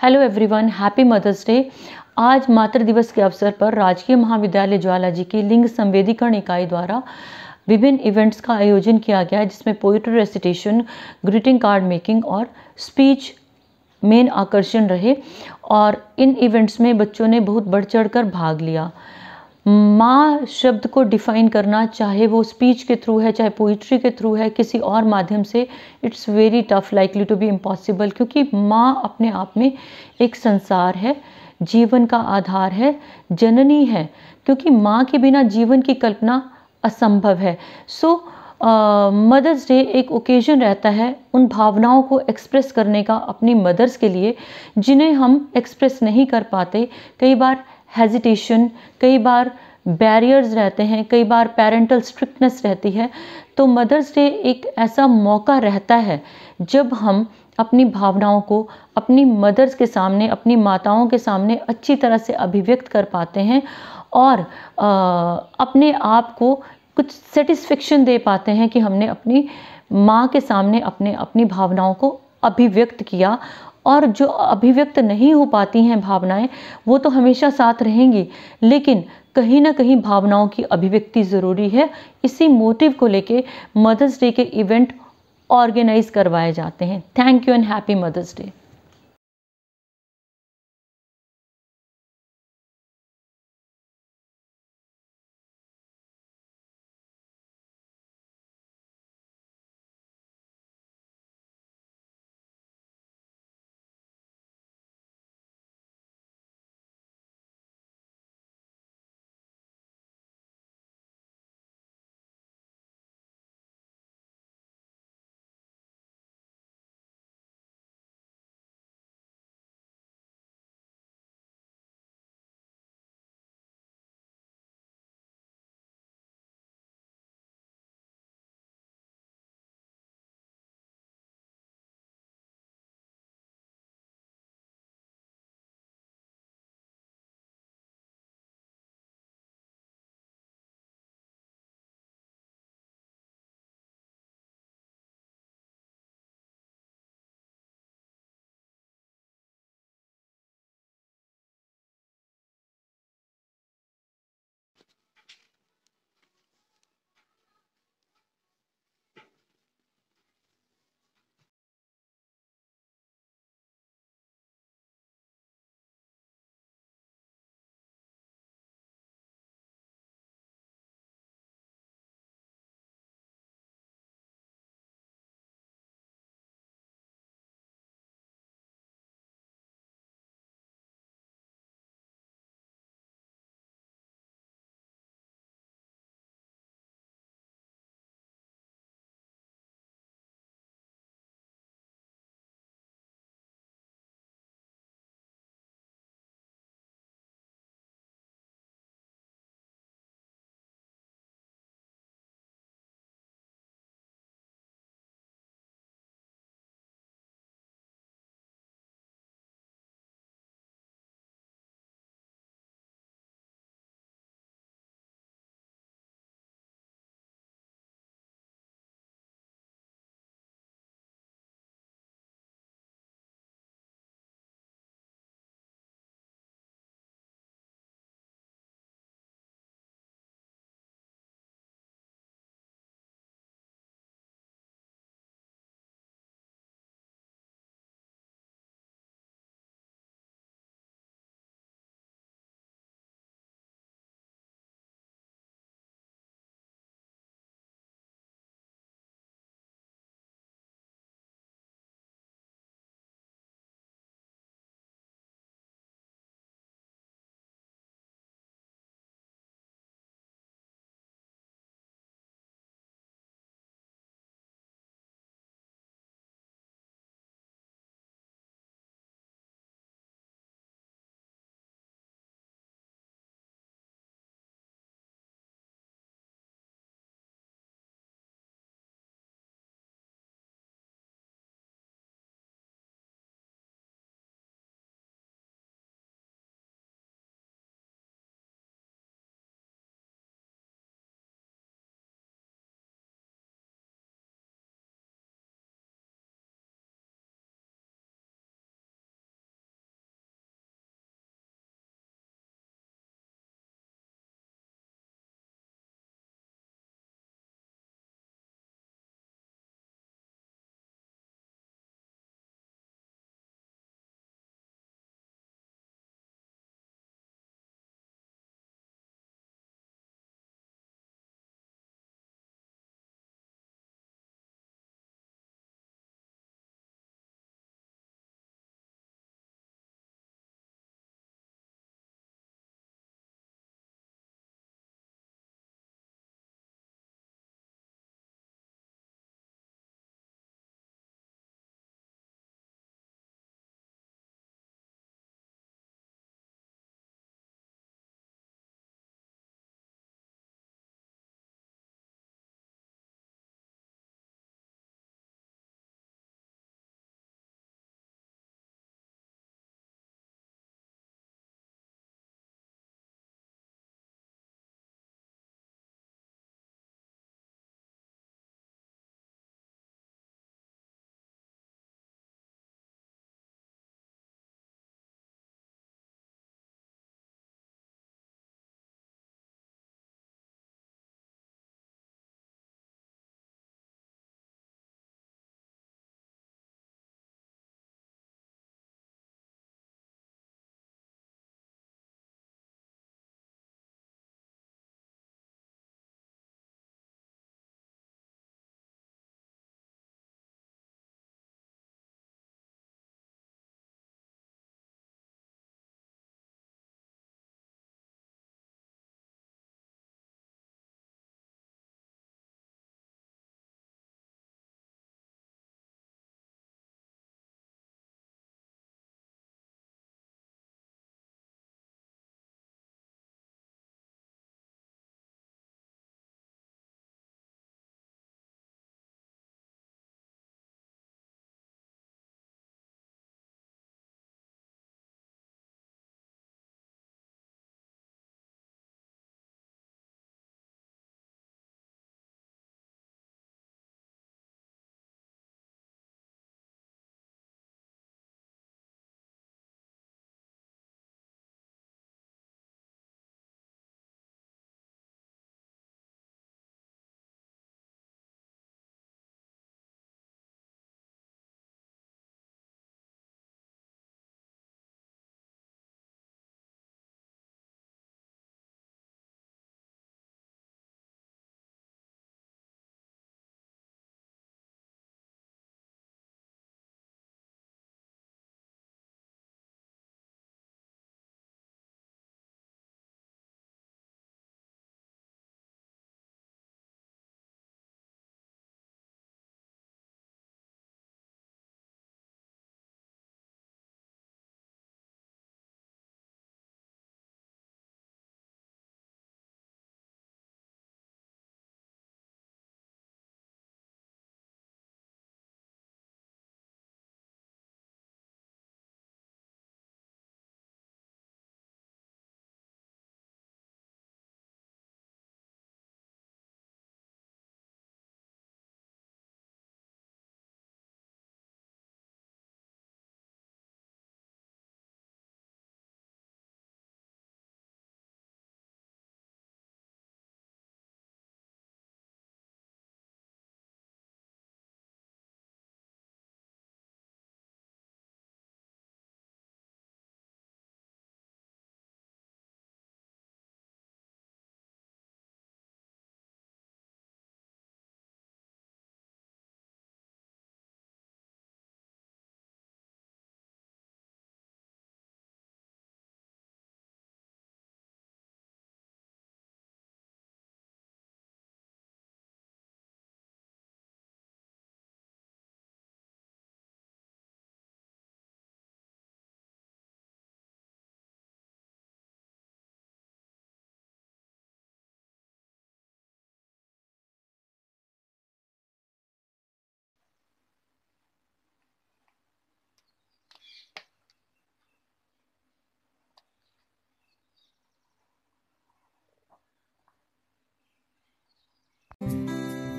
Hello everyone, happy Mother's Day. आज मातृ दिवस के अवसर पर राजकीय महाविद्यालय ज्वाला जी की लिंग संवेदीकरण इकाई द्वारा विभिन्न इवेंट्स का आयोजन किया गया है, जिसमें poetry recitation, greeting card making और स्पीच मेन आकर्षण रहे। और इन इवेंट्स में बच्चों ने बहुत बढ़ चढ़ कर भाग लिया। माँ शब्द को डिफाइन करना, चाहे वो स्पीच के थ्रू है, चाहे पोइट्री के थ्रू है, किसी और माध्यम से, it's very tough, likely to be impossible. क्योंकि माँ अपने आप में एक संसार है, जीवन का आधार है, जननी है। क्योंकि माँ के बिना जीवन की कल्पना असंभव है। सो मदर्स डे एक ओकेजन रहता है उन भावनाओं को एक्सप्रेस करने का अपनी मदर्स के लिए, जिन्हें हम एक्सप्रेस नहीं कर पाते। कई बार हेजिटेशन, कई बार बैरियर्स रहते हैं, कई बार पेरेंटल स्ट्रिक्टनेस रहती है। तो मदर्स डे एक ऐसा मौका रहता है जब हम अपनी भावनाओं को अपनी मदर्स के सामने, अपनी माताओं के सामने अच्छी तरह से अभिव्यक्त कर पाते हैं और अपने आप को कुछ सेटिस्फेक्शन दे पाते हैं कि हमने अपनी माँ के सामने अपनी भावनाओं को अभिव्यक्त किया। और जो अभिव्यक्त नहीं हो पाती हैं भावनाएं, वो तो हमेशा साथ रहेंगी, लेकिन कहीं ना कहीं भावनाओं की अभिव्यक्ति ज़रूरी है। इसी मोटिव को लेके मदर्स डे के इवेंट ऑर्गेनाइज करवाए जाते हैं। Thank you and happy Mother's Day.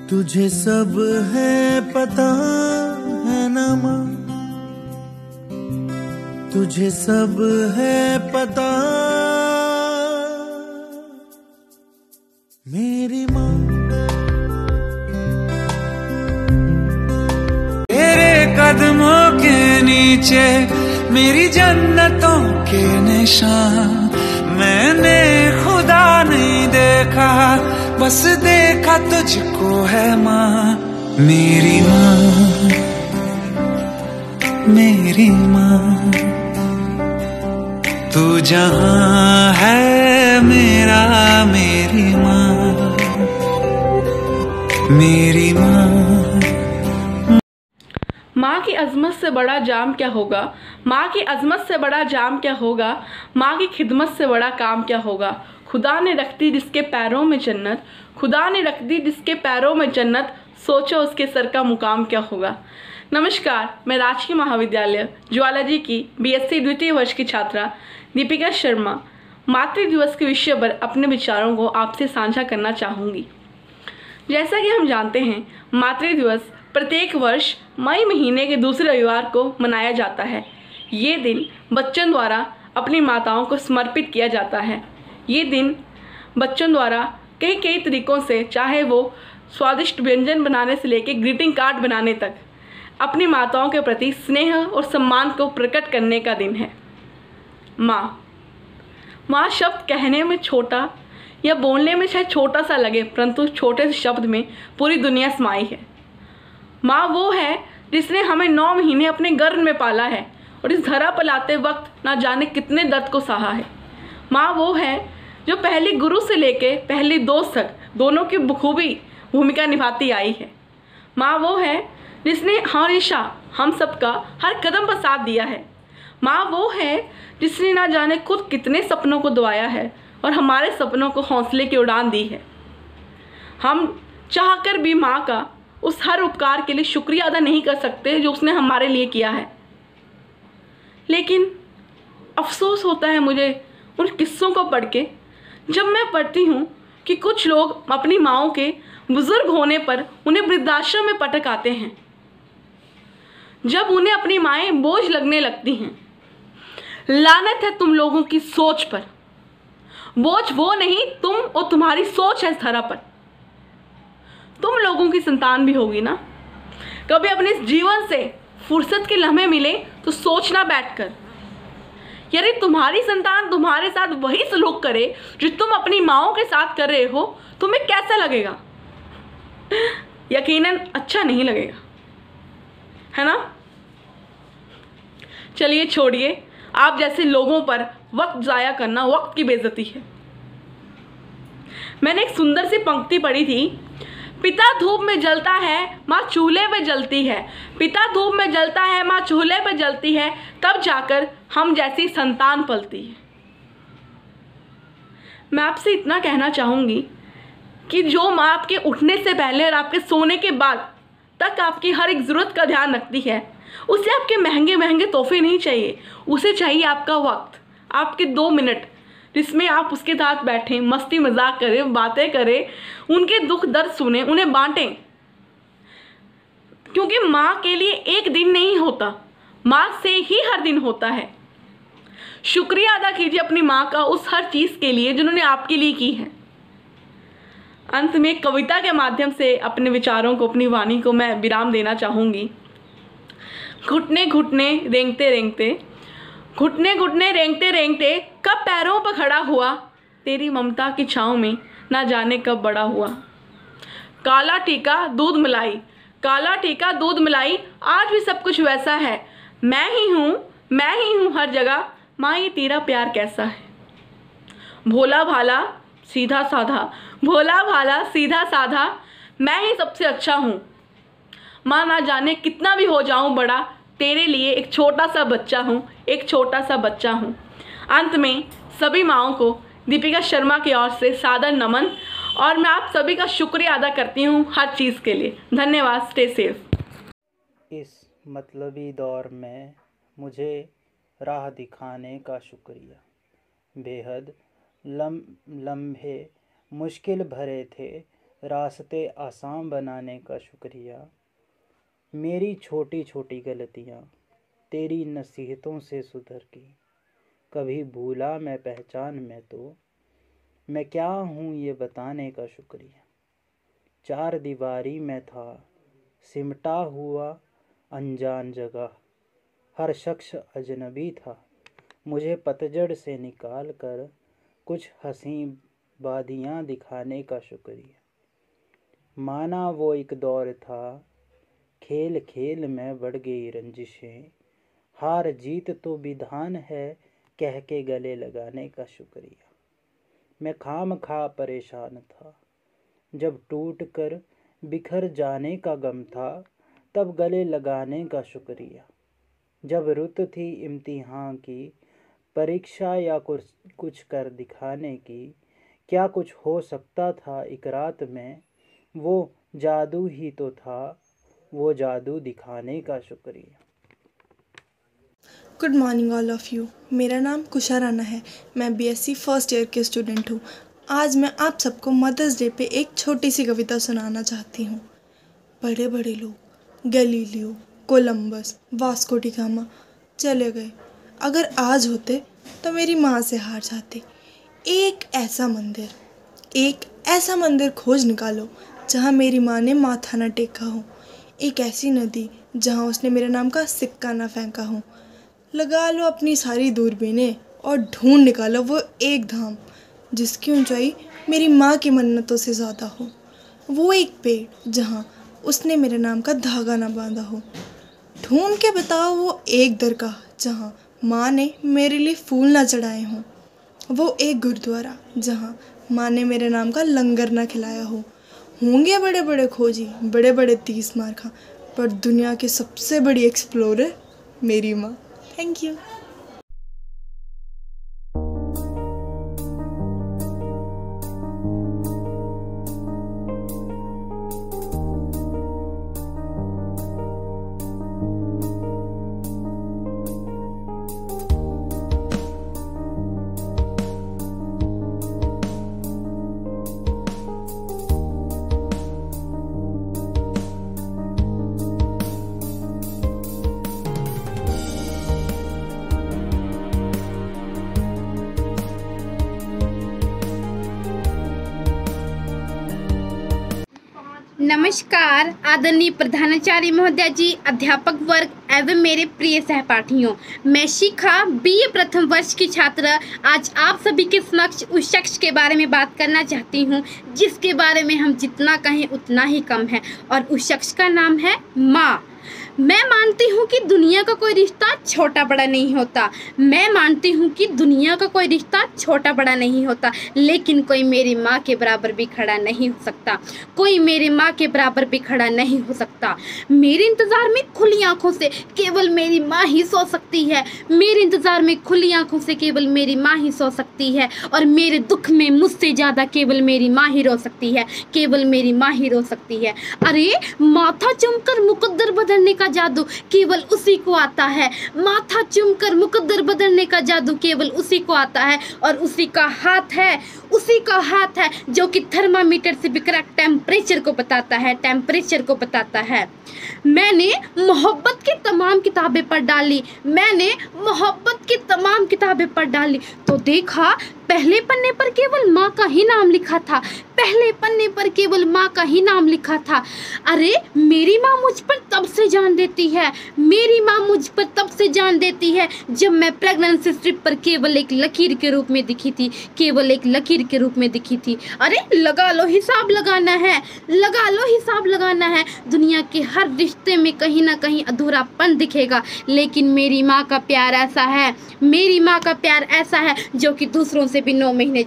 तुझे सब है पता है ना माँ, तुझे सब है पता मेरी माँ। तेरे कदमों के नीचे मेरी जन्नतों के निशान, मैंने खुदा नहीं देखा, बस देखा तुझको है माँ। मेरी माँ, मेरी माँ, तू जहाँ है मेरा, मेरी माँ, मेरी माँ। माँ की अज़मत से बड़ा जाम क्या होगा, माँ की अज़मत से बड़ा जाम क्या होगा, माँ की खिदमत से बड़ा काम क्या होगा। खुदा ने रख दी जिसके पैरों में जन्नत, खुदा ने रख दी जिसके पैरों में जन्नत, सोचो उसके सर का मुकाम क्या होगा। नमस्कार, मैं राजकीय महाविद्यालय ज्वालाजी की बीएससी द्वितीय वर्ष की छात्रा दीपिका शर्मा मातृ दिवस के विषय पर अपने विचारों को आपसे साझा करना चाहूँगी। जैसा कि हम जानते हैं, मातृ दिवस प्रत्येक वर्ष मई महीने के दूसरे रविवार को मनाया जाता है। ये दिन बच्चों द्वारा अपनी माताओं को समर्पित किया जाता है। ये दिन बच्चों द्वारा कई कई तरीक़ों से, चाहे वो स्वादिष्ट व्यंजन बनाने से लेकर ग्रीटिंग कार्ड बनाने तक, अपनी माताओं के प्रति स्नेह और सम्मान को प्रकट करने का दिन है। माँ, माँ शब्द कहने में छोटा या बोलने में शायद छोटा सा लगे, परंतु छोटे से शब्द में पूरी दुनिया समाई है। माँ वो है जिसने हमें 9 महीने अपने गर्भ में पाला है और इस धरा पर लाते वक्त ना जाने कितने दर्द को सहा है। माँ वो है जो पहली गुरु से लेके पहली दोस्त तक दोनों की बखूबी भूमिका निभाती आई है। माँ वो है जिसने हमेशा हम सबका हर कदम पर साथ दिया है। माँ वो है जिसने ना जाने खुद कितने सपनों को दबाया है और हमारे सपनों को हौसले की उड़ान दी है। हम चाहकर भी माँ का उस हर उपकार के लिए शुक्रिया अदा नहीं कर सकते जो उसने हमारे लिए किया है। लेकिन अफसोस होता है मुझे उन किस्सों को पढ़ के, जब मैं पढ़ती हूँ कि कुछ लोग अपनी माँओं के बुज़ुर्ग होने पर उन्हें वृद्धाश्रम में पटक आते हैं, जब उन्हें अपनी माएँ बोझ लगने लगती हैं। लानत है तुम लोगों की सोच पर, बोझ वो नहीं तुम और तुम्हारी सोच है इस धरा पर। तुम लोगों की संतान भी होगी ना, कभी अपने इस जीवन से फुर्सत के लम्हे मिले तो सोचना बैठकर, यदि तुम्हारी संतान तुम्हारे साथ वही सलूक करे जो तुम अपनी माँओं के साथ कर रहे हो, तुम्हें कैसा लगेगा? यकीनन अच्छा नहीं लगेगा, है ना। चलिए छोड़िए, आप जैसे लोगों पर वक्त ज़ाया करना वक्त की बेइज्जती है। मैंने एक सुंदर सी पंक्ति पढ़ी थी, पिता धूप में जलता है, माँ चूल्हे पे जलती है। पिता धूप में जलता है, माँ चूल्हे पे जलती है, तब जाकर हम जैसी संतान पलती है। मैं आपसे इतना कहना चाहूँगी कि जो माँ आपके उठने से पहले और आपके सोने के बाद तक आपकी हर एक ज़रूरत का ध्यान रखती है, उसे आपके महंगे महंगे तोहफे नहीं चाहिए, उसे चाहिए आपका वक्त, आपके 2 मिनट जिसमें आप उसके साथ बैठें, मस्ती मजाक करें, बातें करें, उनके दुख दर्द सुने, उन्हें बांटें। क्योंकि माँ के लिए एक दिन नहीं होता, माँ से ही हर दिन होता है। शुक्रिया अदा कीजिए अपनी माँ का उस हर चीज़ के लिए जिन्होंने आपके लिए की है। अंत में कविता के माध्यम से अपने विचारों को, अपनी वाणी को मैं विराम देना चाहूँगी। घुटने घुटने रेंगते रेंगते, घुटने घुटने रेंगते रेंगते, कब पैरों पर खड़ा हुआ, तेरी ममता की छाँव में ना जाने कब बड़ा हुआ। काला टीका दूध मलाई, काला टीका दूध मलाई, आज भी सब कुछ वैसा है, मैं ही हूँ हर जगह, माँ ये तेरा प्यार कैसा है। भोला भाला सीधा साधा, भोला भाला सीधा साधा, मैं ही सबसे अच्छा हूँ, माँ ना जाने कितना भी हो जाऊँ बड़ा, तेरे लिए एक छोटा सा बच्चा हूँ, एक छोटा सा बच्चा हूँ। अंत में सभी माँओं को दीपिका शर्मा की ओर से सादर नमन, और मैं आप सभी का शुक्रिया अदा करती हूँ हर चीज़ के लिए। धन्यवाद। Stay safe. इस मतलबी दौर में मुझे राह दिखाने का शुक्रिया। बेहद लम्हे मुश्किल भरे थे रास्ते आसान बनाने का शुक्रिया। मेरी छोटी छोटी गलतियाँ तेरी नसीहतों से सुधर की। कभी भूला मैं पहचान में तो मैं क्या हूँ ये बताने का शुक्रिया। चार दीवारी में था सिमटा हुआ अनजान जगह, हर शख्स अजनबी था। मुझे पतझड़ से निकाल कर कुछ हंसी वादियाँ दिखाने का शुक्रिया। माना वो एक दौर था, खेल खेल में बढ़ गई रंजिशें, हार जीत तो विधान है कह के गले लगाने का शुक्रिया। मैं खामखा परेशान था, जब टूट कर बिखर जाने का गम था, तब गले लगाने का शुक्रिया। जब रुत थी इम्तिहान की, परीक्षा या कुछ कर दिखाने की, क्या कुछ हो सकता था एक रात में, वो जादू ही तो था, वो जादू दिखाने का शुक्रिया। Good morning all of you. मेरा नाम कुशा राना है। मैं बीएससी फर्स्ट ईयर के स्टूडेंट हूँ। आज मैं आप सबको मदर्स डे पे एक छोटी सी कविता सुनाना चाहती हूँ। बड़े बड़े लोग Galileo, Columbus, Vasco D gamma चले गए। अगर आज होते तो मेरी माँ से हार जाते। एक ऐसा मंदिर खोज निकालो जहाँ मेरी माँ ने माथा न टेका हो। एक ऐसी नदी जहाँ उसने मेरे नाम का सिक्का न फेंका हो। लगा लो अपनी सारी दूरबीनें और ढूंढ निकालो वो एक धाम जिसकी ऊंचाई मेरी माँ की मन्नतों से ज़्यादा हो। वो एक पेड़ जहाँ उसने मेरे नाम का धागा ना बांधा हो। ढूंढ के बताओ वो एक दरगाह जहाँ माँ ने मेरे लिए फूल ना चढ़ाए हों। वो एक गुरुद्वारा जहाँ माँ ने मेरे नाम का लंगर ना खिलाया हो। होंगे बड़े बड़े खोजी, बड़े बड़े 30 मार्का, पर दुनिया की सबसे बड़ी एक्सप्लोरर मेरी माँ। Thank you. नमस्कार आदरणीय प्रधानाचार्य महोदय जी, अध्यापक वर्ग एवं मेरे प्रिय सहपाठियों। मैं शिखा बीए प्रथम वर्ष की छात्रा आज आप सभी के समक्ष उस शख्स के बारे में बात करना चाहती हूँ जिसके बारे में हम जितना कहें उतना ही कम है, और उस शख्स का नाम है माँ। मैं मानती हूँ कि दुनिया का कोई रिश्ता छोटा बड़ा नहीं होता। मैं मानती हूँ कि दुनिया का कोई रिश्ता छोटा बड़ा नहीं होता, लेकिन कोई मेरी माँ के बराबर भी खड़ा नहीं हो सकता। कोई मेरी माँ के बराबर भी खड़ा नहीं हो सकता। मेरे इंतज़ार में खुली आंखों से केवल मेरी माँ ही सो सकती है। मेरे इंतज़ार में खुली आंखों से केवल मेरी माँ ही सो सकती है, और मेरे दुख में मुझसे ज़्यादा केवल मेरी माँ ही रो सकती है। केवल मेरी माँ ही रो सकती है। अरे माथा चूमकर मुकद्दर बदलने का जादू केवल उसी को आता है। माथा चूमकर मुकद्दर बदलने का जादू केवल उसी को आता है, और उसी का हाथ है जो कि थर्मामीटर से भी करेक्ट टेम्परेचर को बताता है। मैंने मोहब्बत की तमाम किताबें पढ़ डाली तो देखा पहले पन्ने पर केवल माँ का ही नाम लिखा था। अरे मेरी माँ मुझ पर तब से जान देती है जब मैं प्रेगनेंसी स्ट्रिप पर केवल एक लकीर के रूप में दिखी थी। अरे लगा लो हिसाब लगाना है। दुनिया के हर रिश्ते में कहीं ना कहीं अधूरापन दिखेगा, लेकिन मेरी माँ का प्यार ऐसा है जो कि दूसरों से भी 9 महीने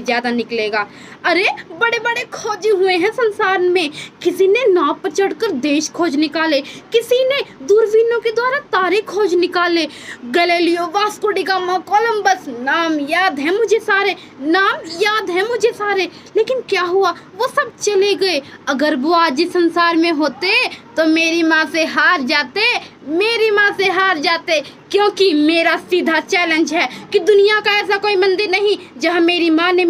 ज्यादा निकलेगा। अरे बड़े बड़े खोजे हुए हैं संसार में। किसी ने नाव पर चढ़कर देश खोज निकाले, किसी ने दूरबीनों के द्वारा तारे खोज निकाले। Galileo, Vasco D gamma, Columbus, नाम याद है मुझे सारे, लेकिन क्या हुआ? वो सब चले गए। अगर वो आज इस संसार में होते तो मेरी माँ से हार जाते, क्योंकि मेरा सीधा चैलेंज है कि दुनिया का ऐसा कोई मंदिर नहीं जहाँ मेरी माँ ने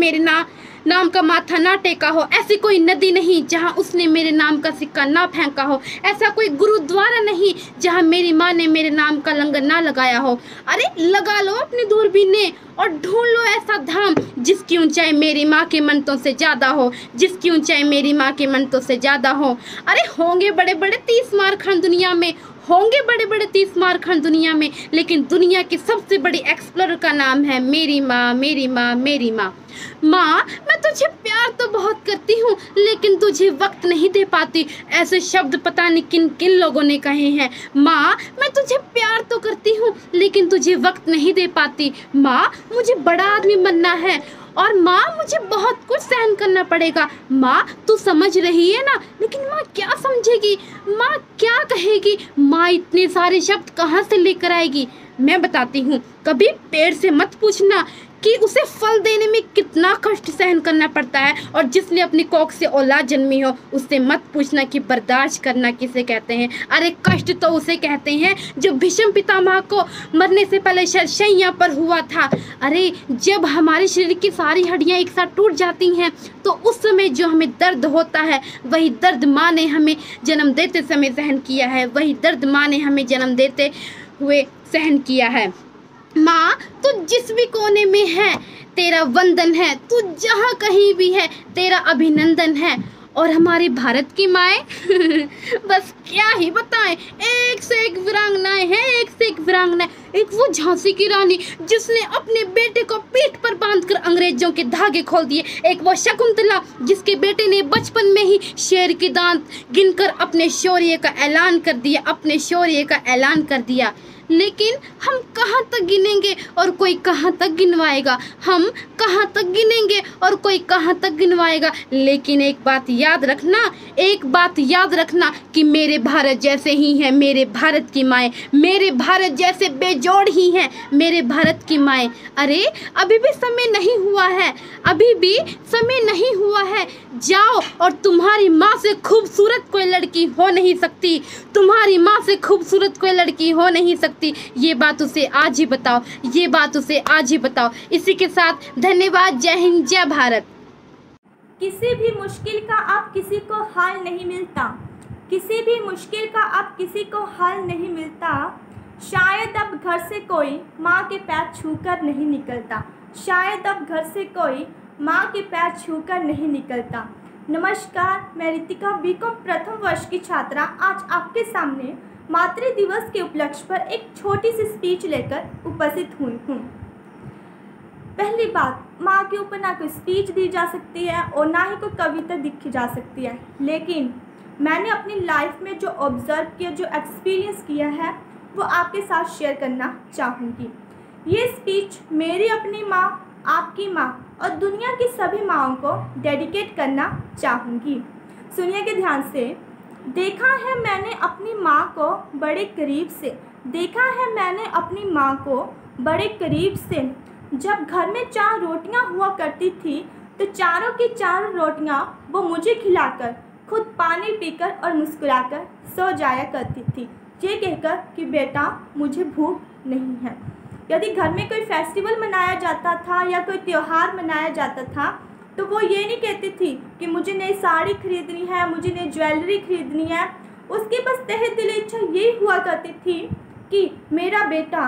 नाम का माथा ना टेका हो, ऐसी कोई नदी नहीं जहाँ उसने मेरे नाम का सिक्का ना फेंका हो, ऐसा कोई गुरुद्वारा नहीं जहाँ मेरी माँ ने मेरे नाम का लंगर ना लगाया हो। अरे लगा लो अपनी दूरबीनें और ढूंढ लो ऐसा धाम जिसकी ऊंचाई मेरी माँ के मंतों से ज़्यादा हो, जिसकी ऊंचाई मेरी माँ के मंतों से ज़्यादा हो। अरे होंगे बड़े बड़े 30 मारखंड दुनिया में, होंगे बड़े बड़े 30 मारखंड दुनिया में, लेकिन दुनिया की सबसे बड़ी एक्सप्लोरर का नाम है मेरी माँ, मेरी माँ, मेरी माँ। माँ मैं तुझे प्यार तो बहुत करती हूँ लेकिन तुझे वक्त नहीं दे पाती, ऐसे शब्द पता नहीं किन किन लोगों ने कहे हैं। माँ मैं तुझे प्यार तो करती हूँ लेकिन तुझे वक्त नहीं दे पाती। माँ मुझे बड़ा आदमी बनना है और माँ मुझे बहुत कुछ सहन करना पड़ेगा। माँ तू समझ रही है ना, लेकिन माँ क्या समझेगी, माँ क्या कहेगी, माँ इतने सारे शब्द कहाँ से लेकर आएगी। मैं बताती हूँ, कभी पेड़ से मत पूछना कि उसे फल देने में कितना कष्ट सहन करना पड़ता है, और जिसने अपनी कोख से औलाद जन्मी हो उससे मत पूछना कि बर्दाश्त करना किसे कहते हैं। अरे कष्ट तो उसे कहते हैं जो भीष्म पितामह को मरने से पहले शैया पर हुआ था। अरे जब हमारे शरीर की सारी हड्डियां एक साथ टूट जाती हैं तो उस समय जो हमें दर्द होता है वही दर्द माँ ने हमें जन्म देते समय सहन किया है, वही दर्द माँ ने हमें जन्म देते हुए सहन किया है। माँ तू जिस भी कोने में है तेरा वंदन है, तू जहाँ कहीं भी है तेरा अभिनंदन है। और हमारी भारत की माएँ बस क्या ही बताएं, एक से एक वीरांगनाएं हैं, एक से एक वीरांगनाएं। एक वो झांसी की रानी जिसने अपने बेटे को पीठ पर बांधकर अंग्रेजों के धागे खोल दिए, एक वो शकुंतला जिसके बेटे ने बचपन में ही शेर के दांत गिनकर अपने शौर्य का ऐलान कर दिया, अपने शौर्य का ऐलान कर दिया। लेकिन हम कहाँ तक गिनेंगे और कोई कहाँ तक गिनवाएगा, हम कहाँ तक गिनेंगे और कोई कहाँ तक गिनवाएगा। लेकिन एक बात याद रखना, एक बात याद रखना कि मेरे भारत जैसे ही हैं मेरे भारत की माएँ, मेरे भारत जैसे बेजोड़ ही हैं मेरे भारत की माएँ। अरे अभी भी समय नहीं हुआ है, अभी भी समय नहीं हुआ है। जाओ और तुम्हारी माँ से खूबसूरत कोई लड़की हो नहीं सकती, तुम्हारी माँ से खूबसूरत कोई लड़की हो नहीं सकती। ये बात उसे आज ही बताओ, ये बात उसे आज ही बताओ। इसी के साथ धन्यवाद। जय हिंद, जय भारत। किसी भी मुश्किल का अब किसी को हल नहीं मिलता, किसी भी मुश्किल का अब किसी को हल नहीं मिलता। शायद अब घर से कोई माँ के पैर छूकर नहीं निकलता, शायद अब घर से कोई माँ के पैर छूकर नहीं निकलता। नमस्कार, मैं रितिका बीकॉम प्रथम वर्ष की छात्रा आज आपके सामने मातृ दिवस के उपलक्ष्य पर एक छोटी सी स्पीच लेकर उपस्थित हुई हूँ। पहली बात, माँ के ऊपर ना कोई स्पीच दी जा सकती है और ना ही कोई कविता लिखी जा सकती है, लेकिन मैंने अपनी लाइफ में जो ऑब्ज़र्व किया, जो एक्सपीरियंस किया है वो आपके साथ शेयर करना चाहूँगी। ये स्पीच मेरी अपनी माँ, आपकी माँ और दुनिया की सभी माँओं को डेडिकेट करना चाहूँगी। सुनिएगा ध्यान से। देखा है मैंने अपनी माँ को बड़े करीब से, देखा है मैंने अपनी माँ को बड़े करीब से। जब घर में 4 रोटियाँ हुआ करती थी तो चारों की 4 रोटियाँ वो मुझे खिलाकर खुद पानी पीकर और मुस्कुराकर सो जाया करती थी, ये कहकर कि बेटा मुझे भूख नहीं है। यदि घर में कोई फेस्टिवल मनाया जाता था या कोई त्यौहार मनाया जाता था तो वो ये नहीं कहती थी कि मुझे नई साड़ी खरीदनी है, मुझे नई ज्वेलरी खरीदनी है। उसकी बस तहे दिल इच्छा यही हुआ करती थी कि मेरा बेटा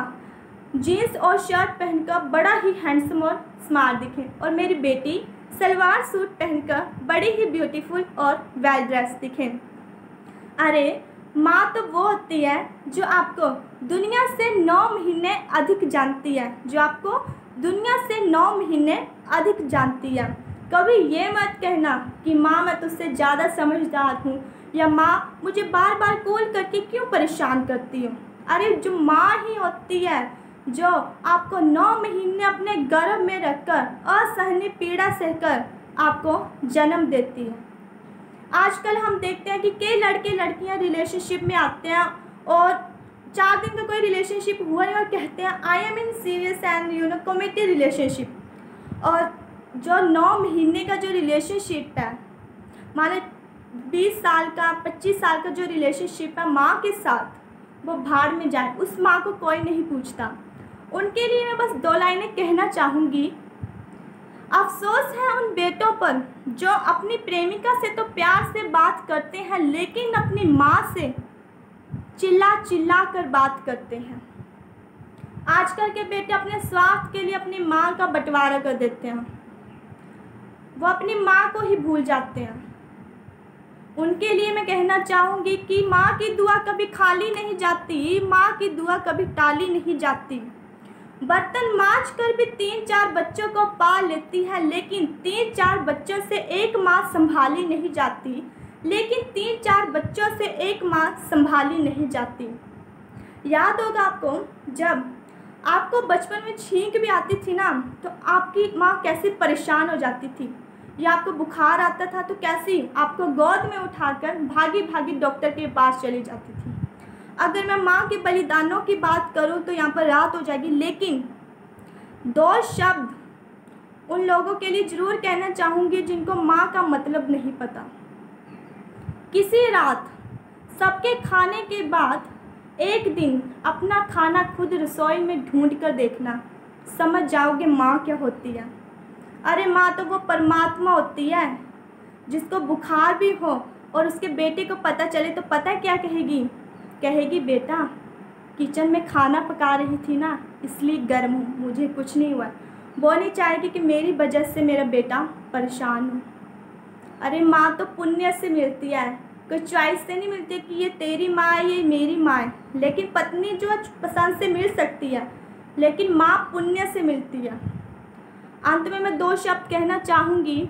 जीन्स और शर्ट पहनकर बड़ा ही हैंडसम और स्मार्ट दिखे और मेरी बेटी सलवार सूट पहनकर बड़ी ही ब्यूटीफुल और वेल ड्रेस दिखे। अरे माँ तो वो होती है जो आपको दुनिया से 9 महीने अधिक जानती है, जो आपको दुनिया से 9 महीने अधिक जानती है। कभी ये मत कहना कि माँ मैं तुझसे ज़्यादा समझदार हूँ या माँ मुझे बार बार कॉल करके क्यों परेशान करती हूँ। अरे जो माँ ही होती है जो आपको 9 महीने अपने गर्भ में रखकर असहनीय पीड़ा सहकर आपको जन्म देती है। आजकल हम देखते हैं कि कई लड़के लड़कियां रिलेशनशिप में आते हैं और 4 दिन का कोई रिलेशनशिप हुआ नहीं और कहते हैं I am in serious and committed relationship. और जो 9 महीने का जो रिलेशनशिप है, माने 20 साल का 25 साल का जो रिलेशनशिप है माँ के साथ, वो भाड़ में जाए, उस माँ को कोई नहीं पूछता। उनके लिए मैं बस 2 लाइनें कहना चाहूँगी। अफसोस है उन बेटों पर जो अपनी प्रेमिका से तो प्यार से बात करते हैं लेकिन अपनी माँ से चिल्ला चिल्ला कर बात करते हैं। आजकल के बेटे अपने स्वार्थ के लिए अपनी माँ का बंटवारा कर देते हैं, वो अपनी माँ को ही भूल जाते हैं। उनके लिए मैं कहना चाहूँगी कि माँ की दुआ कभी खाली नहीं जाती, माँ की दुआ कभी टाली नहीं जाती। बर्तन मांज कर भी 3-4 बच्चों को पाल लेती है, लेकिन 3-4 बच्चों से एक माँ संभाली नहीं जाती, लेकिन 3-4 बच्चों से एक माँ संभाली नहीं जाती। याद होगा आपको, जब आपको बचपन में छींक भी आती थी ना, तो आपकी माँ कैसी परेशान हो जाती थी, या आपको बुखार आता था तो कैसी आपको गोद में उठाकर भागी भागी डॉक्टर के पास चली जाती थी। अगर मैं माँ के बलिदानों की बात करूँ तो यहाँ पर रात हो जाएगी, लेकिन 2 शब्द उन लोगों के लिए ज़रूर कहना चाहूँगी जिनको माँ का मतलब नहीं पता। किसी रात सबके खाने के बाद एक दिन अपना खाना खुद रसोई में ढूंढ कर देखना, समझ जाओगे माँ क्या होती है। अरे माँ तो वो परमात्मा होती है। जिसको बुखार भी हो और उसके बेटे को पता चले तो पता है क्या कहेगी? कहेगी बेटा किचन में खाना पका रही थी ना, इसलिए गर्म हूँ, मुझे कुछ नहीं हुआ। वो नहीं चाहेगी कि मेरी वजह से मेरा बेटा परेशान हो। अरे माँ तो पुण्य से मिलती है, कोई चॉइस से नहीं मिलती कि ये तेरी माँ है ये मेरी माँ है। लेकिन पत्नी जो पसंद से मिल सकती है, लेकिन माँ पुण्य से मिलती है। अंत में मैं 2 शब्द कहना चाहूँगी।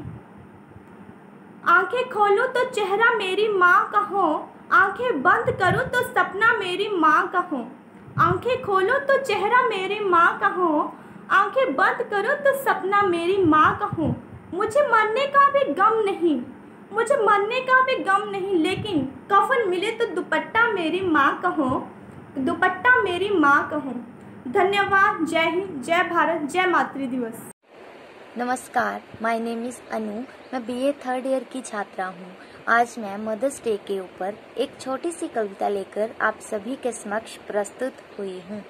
आंखें खोलूँ तो चेहरा मेरी माँ का हो, आंखें बंद करूँ तो सपना मेरी माँ का हो। आंखें खोलूँ तो चेहरा मेरी माँ का हो, आंखें बंद करूँ तो सपना मेरी माँ का हो। मुझे मरने का भी गम नहीं, मुझे मरने का भी गम नहीं, लेकिन कफन मिले तो दुपट्टा मेरी माँ का हो, दुपट्टा मेरी माँ का हो। धन्यवाद। जय हिंद, जय भारत, जय मातृ दिवस। नमस्कार, माय नेम इज़ अनु। मैं BA 3rd ईयर की छात्रा हूँ। आज मैं मदर्स डे के ऊपर एक छोटी सी कविता लेकर आप सभी के समक्ष प्रस्तुत हुई हूँ।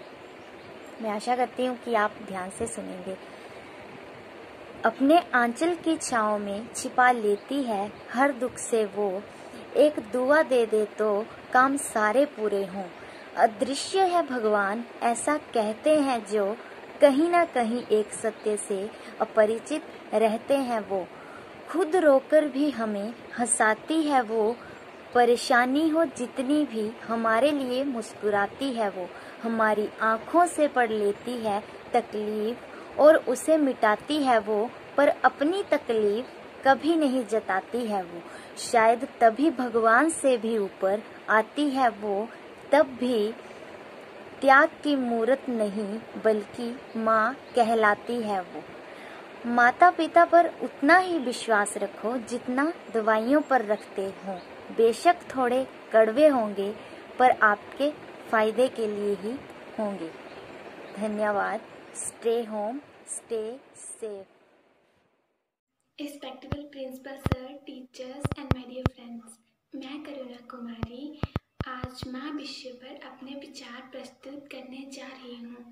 मैं आशा करती हूँ कि आप ध्यान से सुनेंगे। अपने आंचल की छाँव में छिपा लेती है हर दुख से वो, एक दुआ दे दे तो काम सारे पूरे हों। अदृश्य है भगवान ऐसा कहते हैं जो, कहीं ना कहीं एक सत्य से अपरिचित रहते हैं वो। खुद रोकर भी हमें हंसाती है वो, परेशानी हो जितनी भी हमारे लिए मुस्कुराती है वो। हमारी आँखों से पढ़ लेती है तकलीफ और उसे मिटाती है वो, पर अपनी तकलीफ कभी नहीं जताती है वो। शायद तभी भगवान से भी ऊपर आती है वो, तब भी त्याग की मूरत नहीं बल्कि माँ कहलाती है वो। माता पिता पर उतना ही विश्वास रखो जितना दवाइयों पर रखते हो। बेशक थोड़े कड़वे होंगे पर आपके फायदे के लिए ही होंगे। धन्यवाद। Stay home, stay safe. Respectable principal sir, teachers and my dear friends, मैं करुणा कुमारी आज माँ विषय पर अपने विचार प्रस्तुत करने जा रही हूँ।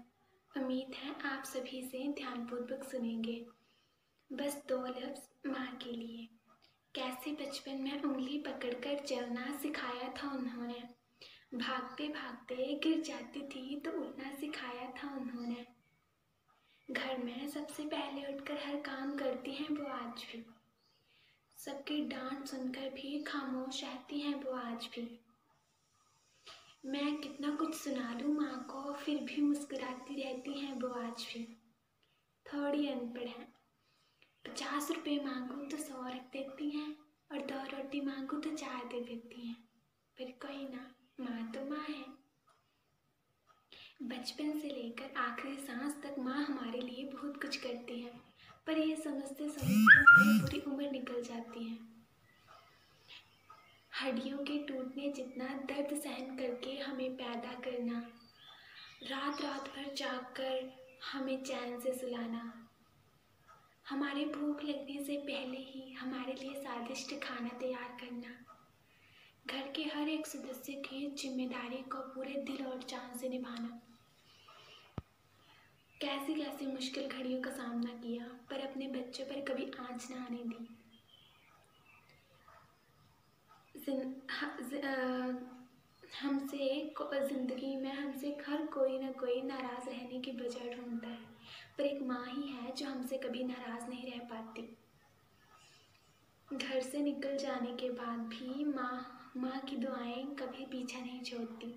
उम्मीद है आप सभी से ध्यानपूर्वक सुनेंगे। बस 2 लफ्ज़ माँ के लिए। कैसे बचपन में उंगली पकड़कर चलना सिखाया था उन्होंने, भागते भागते गिर जाती थी तो उठना सिखाया था उन्होंने। घर में सबसे पहले उठकर हर काम करती हैं वो आज भी, सबकी डांट सुनकर भी खामोश रहती हैं वो आज भी। मैं कितना कुछ सुना दूँ माँ को फिर भी मुस्कुराती रहती हैं वो आज भी। थोड़ी अनपढ़ हैं, 50 रुपये मांगूँ तो 100 रख देती हैं, और 2 रोटी मांगूँ तो 4 दे देती हैं। पर कोई ना, माँ तो माँ है। बचपन से लेकर आखिरी सांस तक माँ हमारे लिए बहुत कुछ करती है, पर ये समझते समझते हमारी पूरी उम्र निकल जाती है। हड्डियों के टूटने जितना दर्द सहन करके हमें पैदा करना, रात रात भर जागकर हमें चैन से सुलाना, हमारे भूख लगने से पहले ही हमारे लिए स्वादिष्ट खाना तैयार करना, घर के हर एक सदस्य की जिम्मेदारी को पूरे दिल और जान से निभाना। कैसी कैसी मुश्किल घड़ियों का सामना किया, पर अपने बच्चों पर कभी आँच ना आने दी। ज़िंदगी में हमसे हर कोई ना कोई नाराज़ रहने की वजह ढूंढता है, पर एक माँ ही है जो हमसे कभी नाराज़ नहीं रह पाती। घर से निकल जाने के बाद भी माँ की दुआएं कभी पीछा नहीं छोड़ती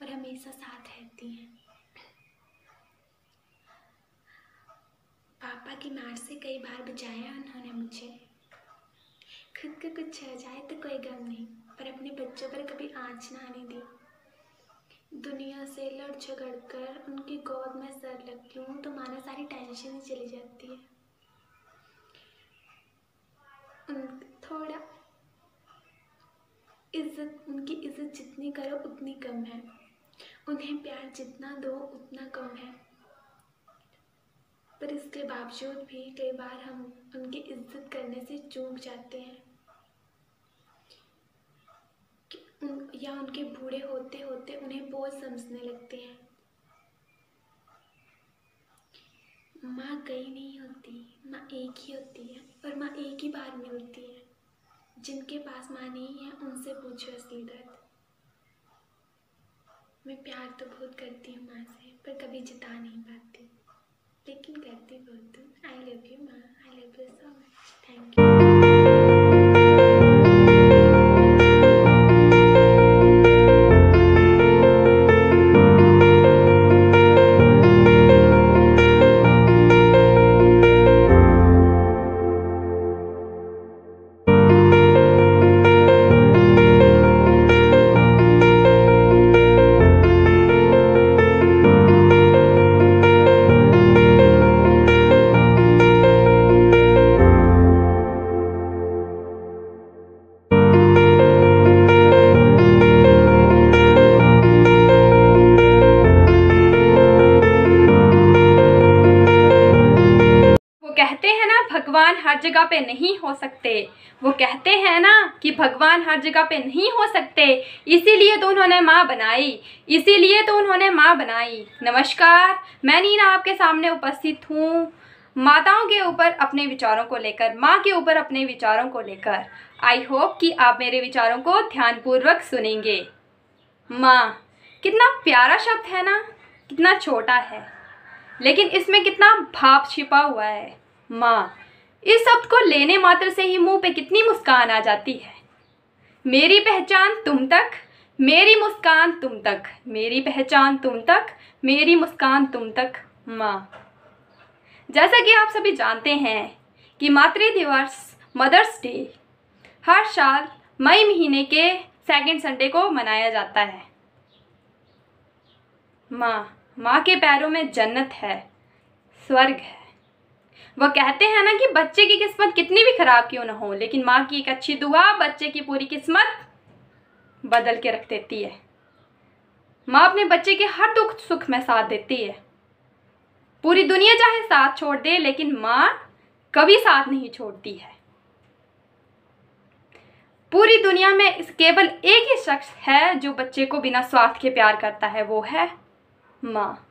और हमेशा साथ रहती हैं। पापा की मार से कई बार बचाया उन्होंने मुझे। खुद को कुछ हो जाए तो कोई गम नहीं, पर अपने बच्चों पर कभी आँच ना आने दी। दुनिया से लड़ झगड़ कर उनकी गोद में सर लगती हूँ तो मानो सारी टेंशन ही चली जाती है। थोड़ा उनकी इज्जत जितनी करो उतनी कम है, उन्हें प्यार जितना दो उतना कम है। पर इसके बावजूद भी कई बार हम उनकी इज्जत करने से चूक जाते हैं या उनके बूढ़े होते होते उन्हें बोझ समझने लगते हैं। माँ कई नहीं होती, माँ एक ही होती है और माँ एक ही बार मिलती है। जिनके पास माँ नहीं है उनसे पूछो असली दर्द। मैं प्यार तो बहुत करती हूँ माँ से, पर कभी जता नहीं पाती, लेकिन करती बहुत हूँ। आई लव यू माँ, I love you so much, thank you. भगवान हर जगह पे नहीं हो सकते। वो कहते हैं ना कि भगवान हर जगह पे नहीं हो सकते, इसीलिए तो उन्होंने माँ बनाई, इसीलिए तो उन्होंने माँ बनाई। नमस्कार, मैं नीना आपके सामने उपस्थित हूँ माताओं के ऊपर अपने विचारों को लेकर, माँ के ऊपर अपने विचारों को लेकर। आई होप कि आप मेरे विचारों को ध्यानपूर्वक सुनेंगे। माँ कितना प्यारा शब्द है ना, कितना छोटा है, लेकिन इसमें कितना भाव छिपा हुआ है। माँ, इस शब्द को लेने मात्र से ही मुंह पे कितनी मुस्कान आ जाती है। मेरी पहचान तुम तक, मेरी मुस्कान तुम तक, मेरी पहचान तुम तक, मेरी मुस्कान तुम तक। माँ, जैसा कि आप सभी जानते हैं कि मातृ दिवस, मदर्स डे, हर साल मई महीने के सेकंड संडे को मनाया जाता है। माँ के पैरों में जन्नत है, स्वर्ग है। वो कहते हैं ना कि बच्चे की किस्मत कितनी भी खराब क्यों ना हो, लेकिन माँ की एक अच्छी दुआ बच्चे की पूरी किस्मत बदल के रख देती है। माँ अपने बच्चे के हर दुख सुख में साथ देती है। पूरी दुनिया चाहे साथ छोड़ दे, लेकिन माँ कभी साथ नहीं छोड़ती है। पूरी दुनिया में केवल एक ही शख्स है जो बच्चे को बिना स्वार्थ के प्यार करता है, वो है माँ।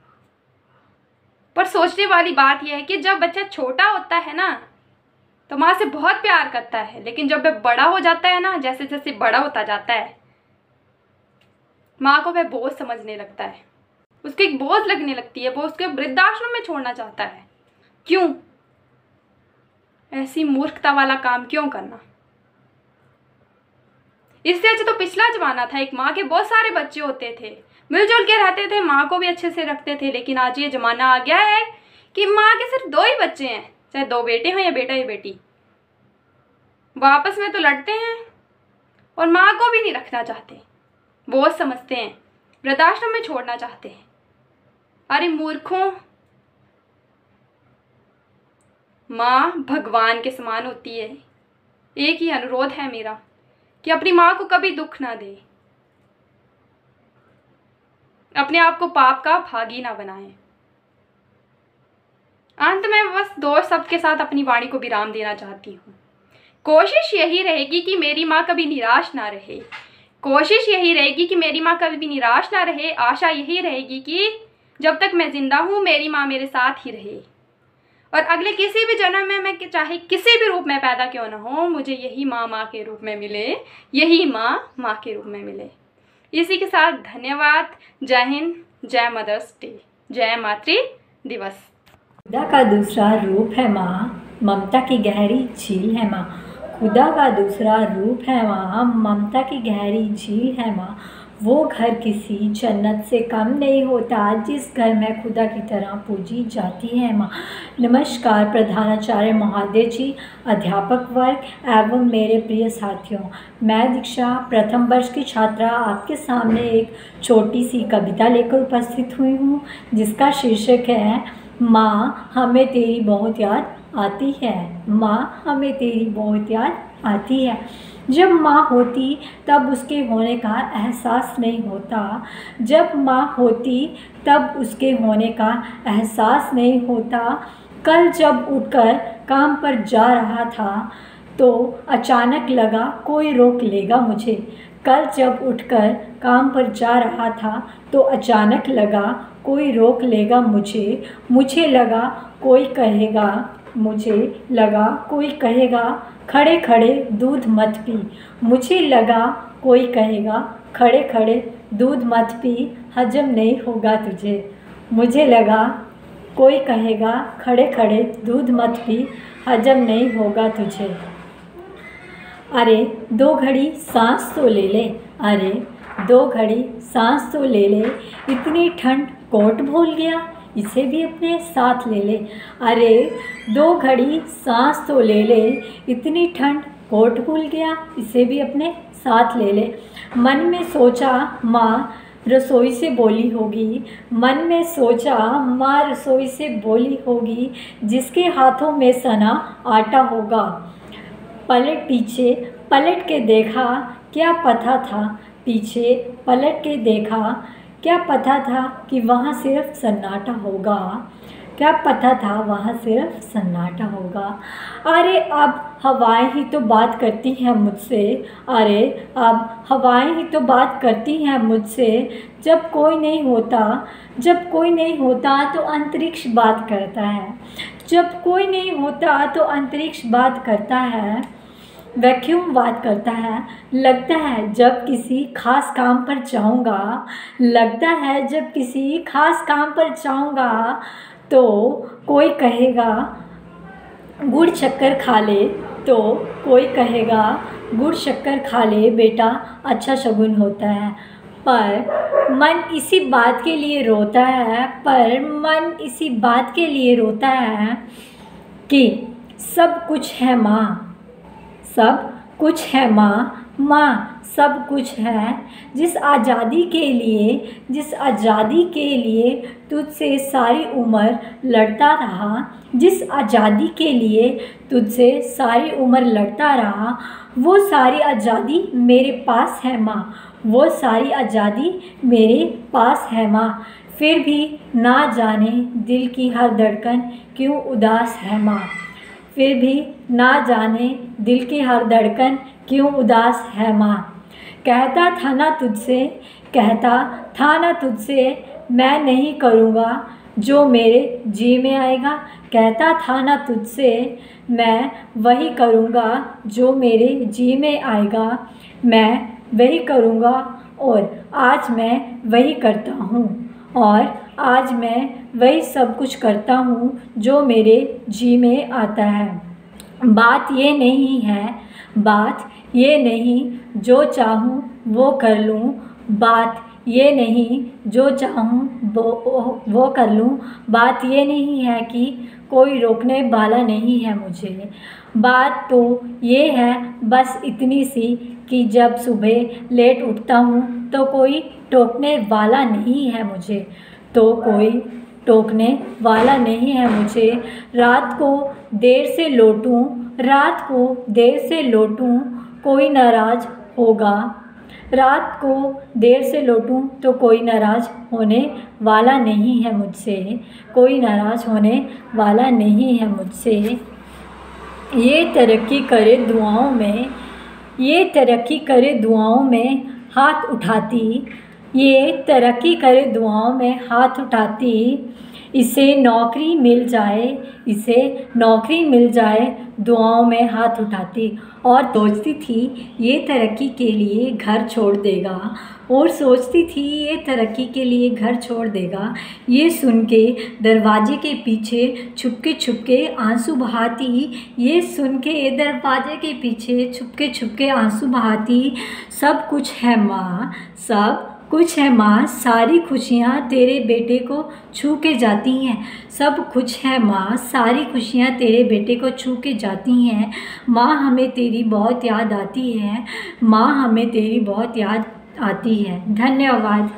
पर सोचने वाली बात यह है कि जब बच्चा छोटा होता है ना तो माँ से बहुत प्यार करता है, लेकिन जब वह बड़ा हो जाता है ना, जैसे जैसे बड़ा होता जाता है, माँ को वह बोझ समझने लगता है, उसको एक बोझ लगने लगती है। वो उसके वृद्धाश्रम में छोड़ना चाहता है। क्यों? ऐसी मूर्खता वाला काम क्यों करना? इससे अच्छा तो पिछला जमाना था, एक माँ के बहुत सारे बच्चे होते थे, मिलजुल के रहते थे, माँ को भी अच्छे से रखते थे। लेकिन आज ये जमाना आ गया है कि माँ के सिर्फ 2 ही बच्चे हैं, चाहे 2 बेटे हों या बेटा या बेटी, वो आपस में तो लड़ते हैं और माँ को भी नहीं रखना चाहते, बोझ समझते हैं, वृद्धाश्रम में छोड़ना चाहते हैं। अरे मूर्खों, माँ भगवान के समान होती है। एक ही अनुरोध है मेरा कि अपनी माँ को कभी दुख ना दे, अपने आप को पाप का भागी ना बनाएं। अंत में बस 2 शब्द के साथ अपनी वाणी को विराम देना चाहती हूँ। कोशिश यही रहेगी कि मेरी माँ कभी निराश ना रहे, कोशिश यही रहेगी कि मेरी माँ कभी भी निराश ना रहे। आशा यही रहेगी कि जब तक मैं ज़िंदा हूँ मेरी माँ मेरे साथ ही रहे, और अगले किसी भी जन्म में मैं चाहे किसी भी रूप में पैदा क्यों ना हो, मुझे यही माँ के रूप में मिले, यही माँ के रूप में मिले। इसी के साथ धन्यवाद। जय हिंद, जय मदर्स डे, जय मातृ दिवस। खुदा का दूसरा रूप है माँ, ममता की गहरी झील है माँ। खुदा का दूसरा रूप है माँ, ममता की गहरी झील है माँ। वो घर किसी जन्नत से कम नहीं होता जिस घर में खुदा की तरह पूजी जाती है माँ। नमस्कार प्रधानाचार्य महोदय जी, अध्यापक वर्ग एवं मेरे प्रिय साथियों, मैं दीक्षा प्रथम वर्ष की छात्रा आपके सामने एक छोटी सी कविता लेकर उपस्थित हुई हूँ, जिसका शीर्षक है माँ हमें तेरी बहुत याद आती है। माँ हमें तेरी बहुत याद आती है। जब माँ होती तब उसके होने का एहसास नहीं होता, जब माँ होती तब उसके होने का एहसास नहीं होता। कल जब उठकर काम पर जा रहा था तो अचानक लगा कोई रोक लेगा मुझे। कल जब उठकर काम पर जा रहा था तो अचानक लगा कोई रोक लेगा मुझे। मुझे लगा कोई कहेगा, मुझे लगा कोई कहेगा खड़े खड़े दूध मत पी। मुझे लगा कोई कहेगा खड़े खड़े दूध मत पी, हजम नहीं होगा तुझे। मुझे लगा कोई कहेगा खड़े खड़े दूध मत पी, हजम नहीं होगा तुझे। अरे 2 घड़ी सांस तो ले ले, अरे 2 घड़ी सांस तो ले ले, इतनी ठंड कोट भूल गया इसे भी अपने साथ ले ले। अरे 2 घड़ी सांस तो ले ले, इतनी ठंड कोट भूल गया इसे भी अपने साथ ले ले। मन में सोचा माँ रसोई से बोली होगी, मन में सोचा माँ रसोई से बोली होगी, जिसके हाथों में सना आटा होगा। पलट पीछे पलट के देखा, क्या पता था पीछे पलट के देखा, क्या पता था कि वहाँ सिर्फ सन्नाटा होगा, क्या पता था वहाँ सिर्फ सन्नाटा होगा। अरे अब हवाएं ही तो बात करती हैं मुझसे, अरे अब हवाएं ही तो बात करती हैं मुझसे। जब कोई नहीं होता, जब कोई नहीं होता तो अंतरिक्ष बात करता है, जब कोई नहीं होता तो अंतरिक्ष बात करता है, वैक्यूम बात करता है। लगता है जब किसी खास काम पर जाऊंगा, लगता है जब किसी खास काम पर जाऊंगा तो कोई कहेगा गुड़ शक्कर खा ले, तो कोई कहेगा गुड़ शक्कर खा ले बेटा, अच्छा शगुन होता है। पर मन इसी बात के लिए रोता है, पर मन इसी बात के लिए रोता है कि सब कुछ है माँ, सब कुछ है माँ, माँ सब कुछ है। जिस आज़ादी के लिए, जिस आज़ादी के लिए तुझसे सारी उम्र लड़ता रहा, जिस आज़ादी के लिए तुझसे सारी उम्र लड़ता रहा, वो सारी आज़ादी मेरे पास है माँ, वो सारी आज़ादी मेरे पास है माँ। फिर भी ना जाने दिल की हर धड़कन क्यों उदास है माँ, फिर भी ना जाने दिल की हर धड़कन क्यों उदास है माँ। कहता था ना तुझसे, कहता था ना तुझसे, मैं नहीं करूँगा जो मेरे जी में आएगा। कहता था ना तुझसे, मैं वही करूँगा जो मेरे जी में आएगा, मैं वही करूँगा और आज मैं वही करता हूँ, और आज मैं वही सब कुछ करता हूँ जो मेरे जी में आता है। बात ये नहीं है, बात ये नहीं जो चाहूँ वो कर लूँ, बात ये नहीं जो चाहूँ वो कर लूँ। बात ये नहीं है कि कोई रोकने वाला नहीं है मुझे, बात तो ये है बस इतनी सी कि जब सुबह लेट उठता हूँ तो कोई टोकने वाला नहीं है मुझे, तो कोई टोकने वाला नहीं है मुझे। रात को देर से लौटूं, रात को देर से लौटूं कोई नाराज़ होगा, रात को देर से लौटूं तो कोई नाराज़ होने वाला नहीं है मुझसे, कोई नाराज़ होने वाला नहीं है मुझसे। ये तरक्की करे दुआओं में, ये तरक्की करे दुआओं में हाथ उठाती, ये तरक्की करे दुआओं में हाथ उठाती, इसे नौकरी मिल जाए, इसे नौकरी मिल जाए, दुआओं में हाथ उठाती। और सोचती थी ये तरक्की के लिए घर छोड़ देगा, और सोचती थी ये तरक्की के लिए घर छोड़ देगा। ये सुन के दरवाजे के पीछे छुपके छुपके आंसू बहाती, ये सुन के दरवाजे के पीछे छुपके छुपके आंसू बहाती। सब कुछ है माँ, सब कुछ है माँ, सारी खुशियाँ तेरे बेटे को छू के जाती हैं। सब कुछ है माँ, सारी खुशियाँ तेरे बेटे को छू के जाती हैं। माँ हमें तेरी बहुत याद आती है, माँ हमें तेरी बहुत याद आती है। धन्यवाद।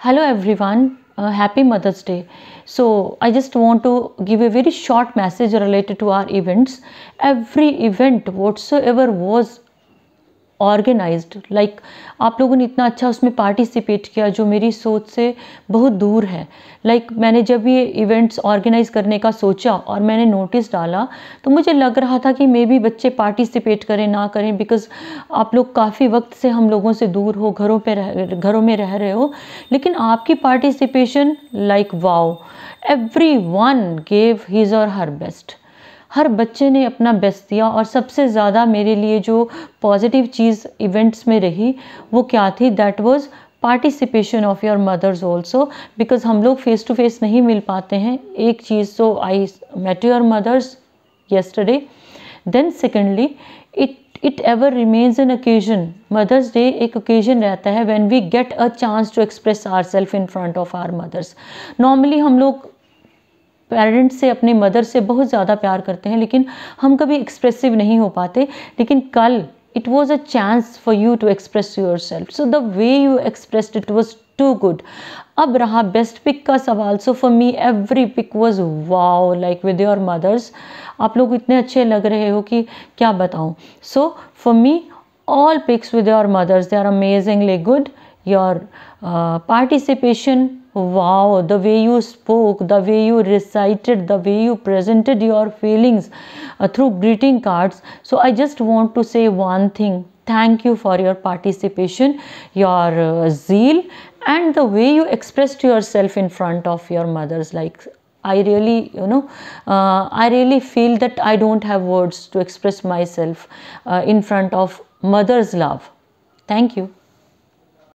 Hello everyone, happy Mother's Day. So I just want to give a very short message related to our events. Every event whatsoever was organised आप लोगों ने इतना अच्छा उसमें पार्टिसिपेट किया जो मेरी सोच से बहुत दूर है। मैंने जब ये इवेंट्स ऑर्गेनाइज करने का सोचा और मैंने नोटिस डाला तो मुझे लग रहा था कि मे बी बच्चे पार्टिसिपेट करें ना करें, बिकॉज़ आप लोग काफ़ी वक्त से हम लोगों से दूर हो, घरों में रह रहे हो, लेकिन आपकी participation wow, everyone gave his और हर बेस्ट। हर बच्चे ने अपना बेस्ट दिया और सबसे ज़्यादा मेरे लिए जो पॉजिटिव चीज़ इवेंट्स में रही वो क्या थी, that was participation of your mothers also, because हम लोग फेस टू फेस नहीं मिल पाते हैं। एक चीज़ तो I met your mothers yesterday. Then secondly, it ever remains an occasion. Mother's Day एक occasion रहता है when we get a chance to express ourselves in front of our mothers. Normally हम लोग पेरेंट्स से, अपने मदर से बहुत ज़्यादा प्यार करते हैं, लेकिन हम कभी एक्सप्रेसिव नहीं हो पाते। लेकिन कल it was a chance for you to express your self, so the way you expressed it was too good. अब रहा बेस्ट पिक का सवाल। So for me every pick was wow, with your mothers. आप लोग इतने अच्छे लग रहे हो कि क्या बताऊँ। सो for me all pics with your mothers, they are amazingly good. Your participation, wow, the way you spoke, the way you recited, the way you presented your feelings through greeting cards. So I just want to say one thing: thank you for your participation, your zeal, and the way you expressed yourself in front of your mothers. I really, I really feel that I don't have words to express myself in front of mother's love. Thank you.